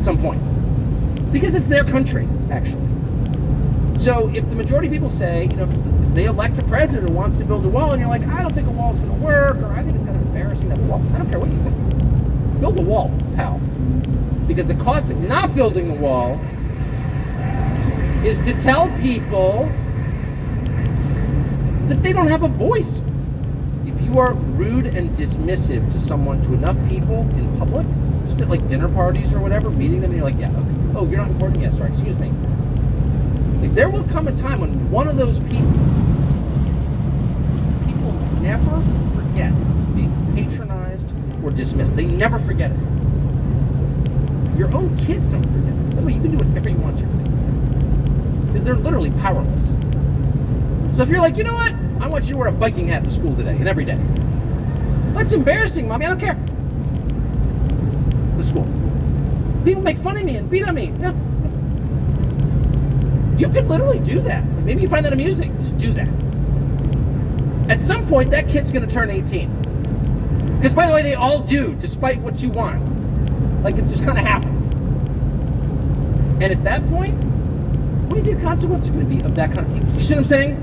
at some point. Because it's their country, actually. So if the majority of people say, if they elect a president who wants to build a wall, and you're like, I don't think a wall's going to work, or I think it's kind of embarrassing to have a wall. I don't care what you think. Build the wall, pal. Because the cost of not building the wall is to tell people that they don't have a voice. If you are rude and dismissive to enough people in public, just at like dinner parties or whatever, meeting them, and you're like, yeah, okay. Oh, you're not important? Yeah, sorry, excuse me. Like, there will come a time when one of those people never forget being patronized or dismissed. They never forget it. Your own kids don't forget it. That way you can do whatever you want to. Because they're literally powerless. So if you're like, you know what? I want you to wear a Viking hat to school today and every day. That's embarrassing, Mommy. I don't care. The school. People make fun of me and beat on me. No. You could literally do that. Maybe you find that amusing. Just do that. At some point, that kid's going to turn 18. Because, by the way, they all do, despite what you want. Like, it just kind of happens. And at that point, what do you think the consequences are going to be of that kind of... You see what I'm saying?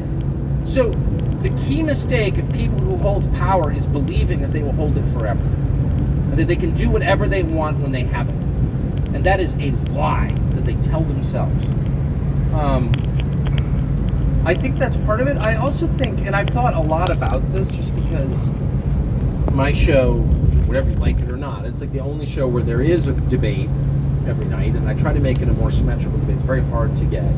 So, the key mistake of people who hold power is believing that they will hold it forever. And that they can do whatever they want when they have it. And that is a lie that they tell themselves. I think that's part of it. I also think, and I've thought a lot about this just because my show, whatever you like it or not, it's like the only show where there is a debate every night, and I try to make it a more symmetrical debate. It's very hard to get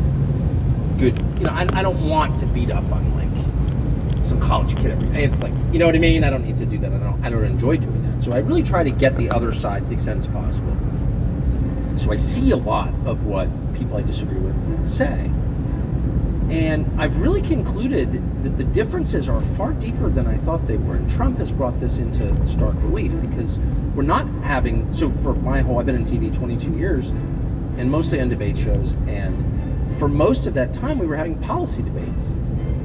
good, I don't want to beat up on like some college kid every day. It's like, you know what I mean? I don't need to do that. I don't enjoy doing that. So I really try to get the other side to the extent it's possible. So I see a lot of what people I disagree with say. And I've really concluded that the differences are far deeper than I thought they were. And Trump has brought this into stark relief because we're not having, so for I've been in TV 22 years and mostly on debate shows. And for most of that time, we were having policy debates.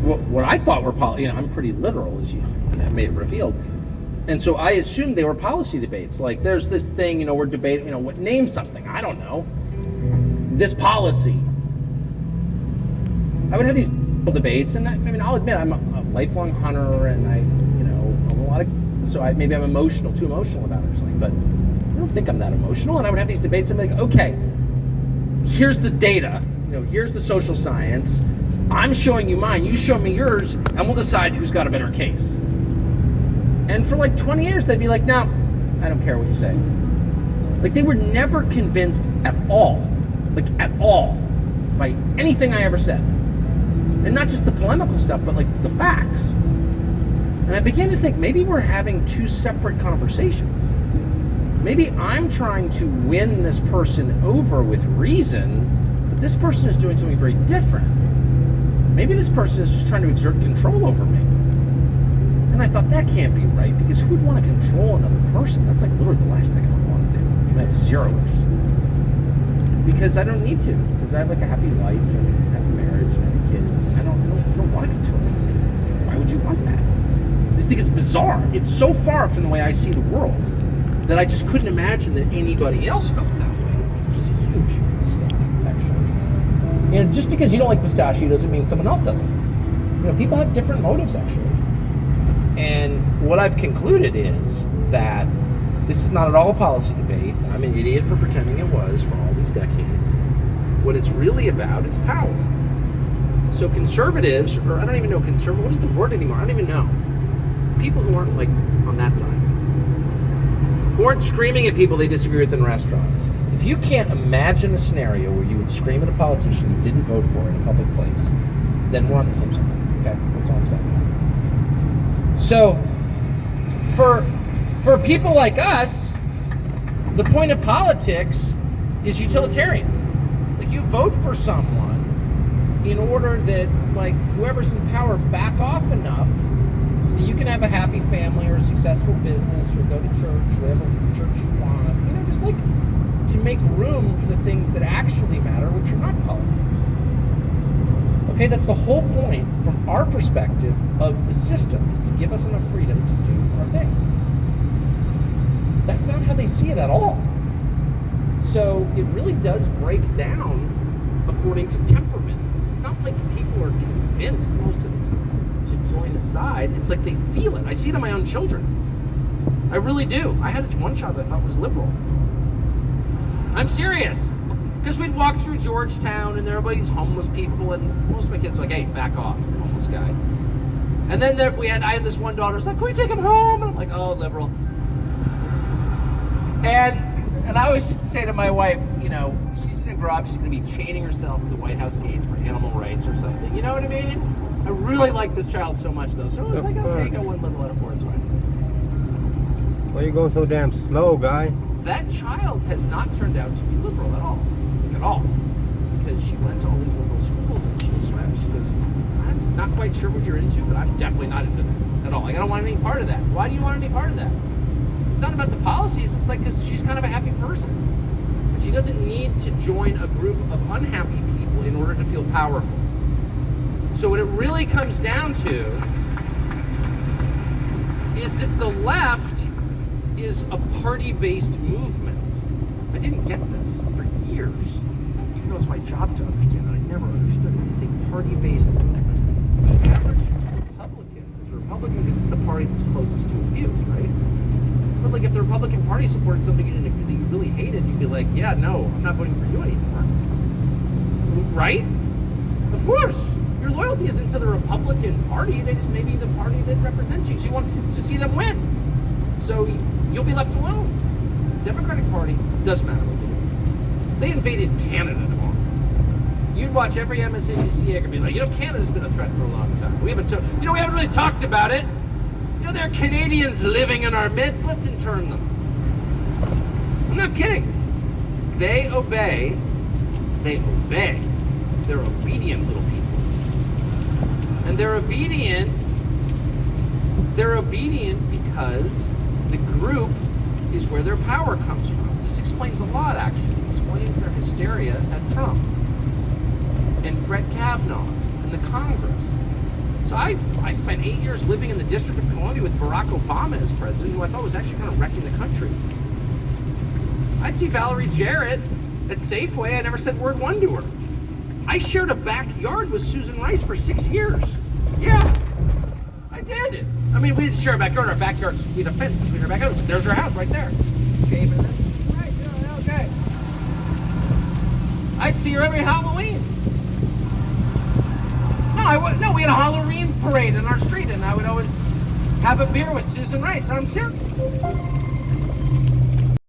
What I thought were, I'm pretty literal, as you may have revealed. And so I assumed they were policy debates. Like, there's this thing, we're debating, name something. I don't know. This policy. I would have these debates, and I'll admit I'm a lifelong hunter, and I own a lot of, so maybe I'm too emotional about it or something, but I don't think I'm that emotional. And I would have these debates, and I'm like, okay, here's the data, here's the social science. I'm showing you mine, you show me yours, and we'll decide who's got a better case. And for like 20 years, they'd be like, no, I don't care what you say. Like, they were never convinced at all, by anything I ever said. And not just the polemical stuff, but like the facts. And I began to think maybe we're having two separate conversations. Maybe I'm trying to win this person over with reason, but this person is doing something very different. Maybe this person is just trying to exert control over me. And I thought, that can't be right, because who would want to control another person? That's like literally the last thing I would want to do. I have zero interest in that. Because I don't need to. Because I have like a happy life and a happy marriage and happy kids. And I don't want to control anybody. Why would you want that? I just think it's bizarre. It's so far from the way I see the world that I just couldn't imagine that anybody else felt that way, which is a huge mistake, actually. And just because you don't like pistachio doesn't mean someone else doesn't. People have different motives, actually. And what I've concluded is that this is not at all a policy debate. I'm an idiot for pretending it was for all these decades. What it's really about is power. So conservatives, or I don't even know what is the word anymore? I don't even know. People who aren't like on that side. Who aren't screaming at people they disagree with in restaurants. If you can't imagine a scenario where you would scream at a politician you didn't vote for in a public place, then we're on the same side. Okay? That's all I'm saying. So, for people like us, the point of politics is utilitarian. Like, you vote for someone in order that, like, whoever's in power back off enough that you can have a happy family or a successful business or go to church, whatever church you want. Just like to make room for the things that actually matter, which are not politics. Okay, that's the whole point from our perspective of the system, is to give us enough freedom to do our thing. That's not how they see it at all. So it really does break down according to temperament. It's not like people are convinced most of the time to join a side. It's like they feel it. I see it in my own children. I really do. I had one child I thought was liberal. I'm serious. Because we'd walk through Georgetown and there were these homeless people, and most of my kids were like, hey, back off, homeless guy. And then I had this one daughter who's like, can we take him home? And I'm like, oh, liberal. And I always used to say to my wife, you know, she's gonna grow up, she's gonna be chaining herself at the White House gates for animal rights or something. You know what I mean? I really like this child so much though. So I was like, okay, go one liberal out of four, it's fine. Why are you going so damn slow, guy? That child has not turned out to be liberal at all. At all. Because she went to all these liberal schools and she looks around and she goes, I'm not quite sure what you're into, but I'm definitely not into that at all. Like, I don't want any part of that. Why do you want any part of that? It's not about the policies, it's like, because she's kind of a happy person. And she doesn't need to join a group of unhappy people in order to feel powerful. So what it really comes down to is that the left is a party-based movement. I didn't get this for years, even though it's my job to understand it. I never understood it. It's a party-based movement. The average Republican is a Republican because it's the party that's closest to his views, right? But like if the Republican Party supported something that you really hated, you'd be like, yeah, no, I'm not voting for you anymore. Right? Of course. Your loyalty isn't to the Republican Party. They just may be the party that represents you. She wants to see them win. So you'll be left alone. Democratic Party doesn't matter what they do. They invaded Canada tomorrow. You'd watch every MSNBC and be like, you know, Canada's been a threat for a long time. We haven't really talked about it. You know, there are Canadians living in our midst. Let's intern them. I'm not kidding. They obey. They obey. They're obedient little people. And they're obedient because the group is where their power comes from. This explains a lot, actually. It explains their hysteria at Trump and Brett Kavanaugh and the Congress. So I spent 8 years living in the District of Columbia with Barack Obama as president, who I thought was actually kind of wrecking the country. I'd see Valerie Jarrett at Safeway. I never said word one to her. I shared a backyard with Susan Rice for 6 years. Yeah, I did. I mean, we didn't share a backyard. Our backyards, we had a fence between our backyards. There's your house right there. Shaving it. Right, yeah, okay. I'd see her every Halloween. No, we had a Halloween parade in our street, and I would always have a beer with Susan Rice. I'm serious.